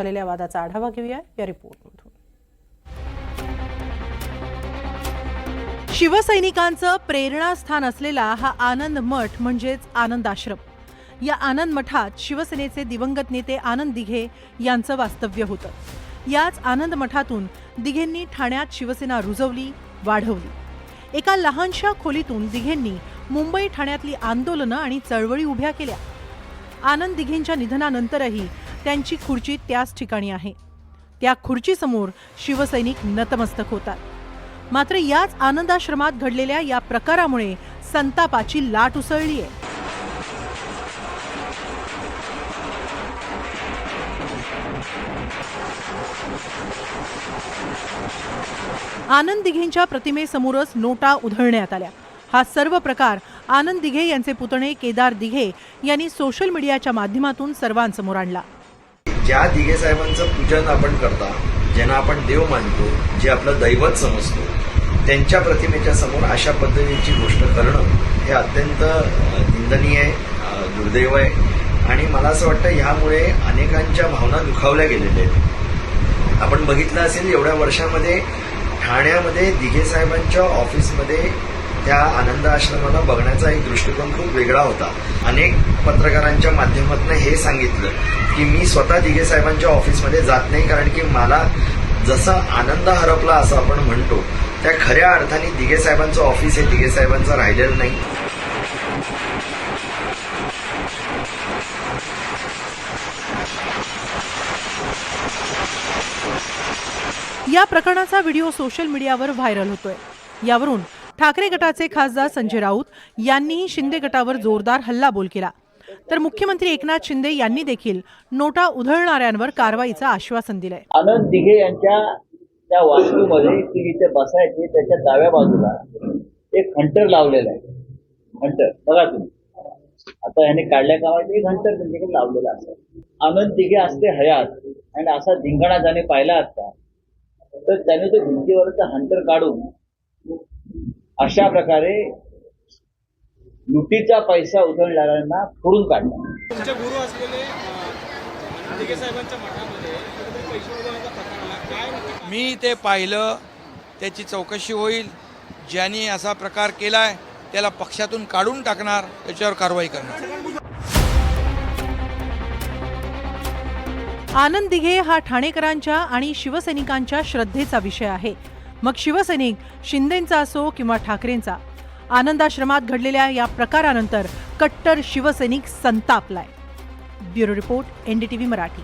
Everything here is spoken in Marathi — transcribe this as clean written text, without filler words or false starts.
झालेल्या वादाचा आढावा घेऊया या रिपोर्टमधून। शिवसैनिकांचं प्रेरणास्थान असलेला हा आनंद मठ म्हणजेच आनंद आश्रम। या आनंद मठात शिवसेनेचे दिवंगत नेते आनंद दिघे यांचं वास्तव्य होतं। याच आनंद मठातून दिघेंनी ठाण्यात शिवसेना रुजवली, वाढवली। एका लहानशा खोलीतून दिघेंनी मुंबई ठाण्यातली आंदोलनं आणि चळवळी उभ्या केल्या। आनंद दिघेंच्या निधनानंतरही त्यांची खुर्ची त्याच ठिकाणी आहे। त्या खुर्चीसमोर शिवसैनिक नतमस्तक होतात। मात्र याच आनंदाश्रमात घडलेल्या या प्रकारामुळे संतापाची लाट उसळली आहे। आनंद दिघेंच्या प्रतिमेसमोरच नोटा उधळण्यात आल्या। हा सर्व प्रकार आनंद दिघे यांचे पुतणे केदार दिघे यांनी सोशल मीडियाच्या माध्यमातून सर्वांसमोर आणला। ज्या दिघे साहेबांचं पूजन आपण करता, ज्यांना आपण देव मानतो, जे आपलं दैवत समजतो, त्यांच्या प्रतिमेच्या समोर अशा पद्धतीची गोष्ट करणं हे अत्यंत निंदनीय आहे, दुर्दैव आहे। आणि मला असं वाटतं ह्यामुळे अनेकांच्या भावना दुखावल्या गेलेल्या आहेत। आपण बघितलं असेल एवढ्या वर्षामध्ये ठाण्यामध्ये दिघे साहेबांच्या ऑफिसमध्ये त्या आनंद आश्रमाला बघण्याचा एक दृष्टिकोन खूप वेगळा होता। अनेक पत्रकारांच्या माध्यमातून हे सांगितलं की मी स्वतः दिघे साहेबांच्या ऑफिसमध्ये जात नाही, कारण की मला जसा आनंद हरपला असं आपण म्हणतो, त्या खऱ्या अर्थाने दिघे साहेबांचं ऑफिस हे दिघे साहेबांचं राहिलेलं नाही। या प्रकरणाचा व्हिडिओ सोशल मीडियावर व्हायरल होतोय। यावरून ठाकरे गटाचे खासदार संजय राऊत यांनीही शिंदे गटावर जोरदार हल्लाबोल केला। तर मुख्यमंत्री एकनाथ शिंदे यांनी देखील नोटा उधळणाऱ्यांवर कारवाईचं आश्वासन दिलंय। आनंद दिघे यांच्या त्या वास्तूमध्ये ती जिथे बसायचे त्याच्या डाव्या बाजूला एक हंटर लावलेला आहे। हंटर बघा तुम्ही, आता याने काढल्या कामाचे एक हंटर त्यांच्याकडे लावलेला असं। आनंद दिघे असते हयात आणि असा धिंगाणा ज्याने पाहिला असता तर त्याने तो भिंतीवरचा हंटर काढून अशा प्रकारे लुटीचा पैसा उधळणाऱ्यांना फोडून काढला। तुमचे गुरु असलेले दिघे साहेबांच्या मठामध्ये पैसे उधळण्याचा प्रकार आला, काय मी ते पाहिलं, त्याची चौकशी होईल। ज्यांनी असा प्रकार केलाय त्याला पक्षातून काढून टाकणार, त्याच्यावर कारवाई करणार। आनंद दिघे हा ठाणेकरांच्या आणि शिवसैनिकांच्या श्रद्धेचा विषय आहे। मग शिवसैनिक शिंदेंचा असो किंवा ठाकरेंचा, आनंदाश्रमात घडलेल्या या प्रकारानंतर कट्टर शिवसैनिक संतापलाय। Bureau report, NDTV Marathi.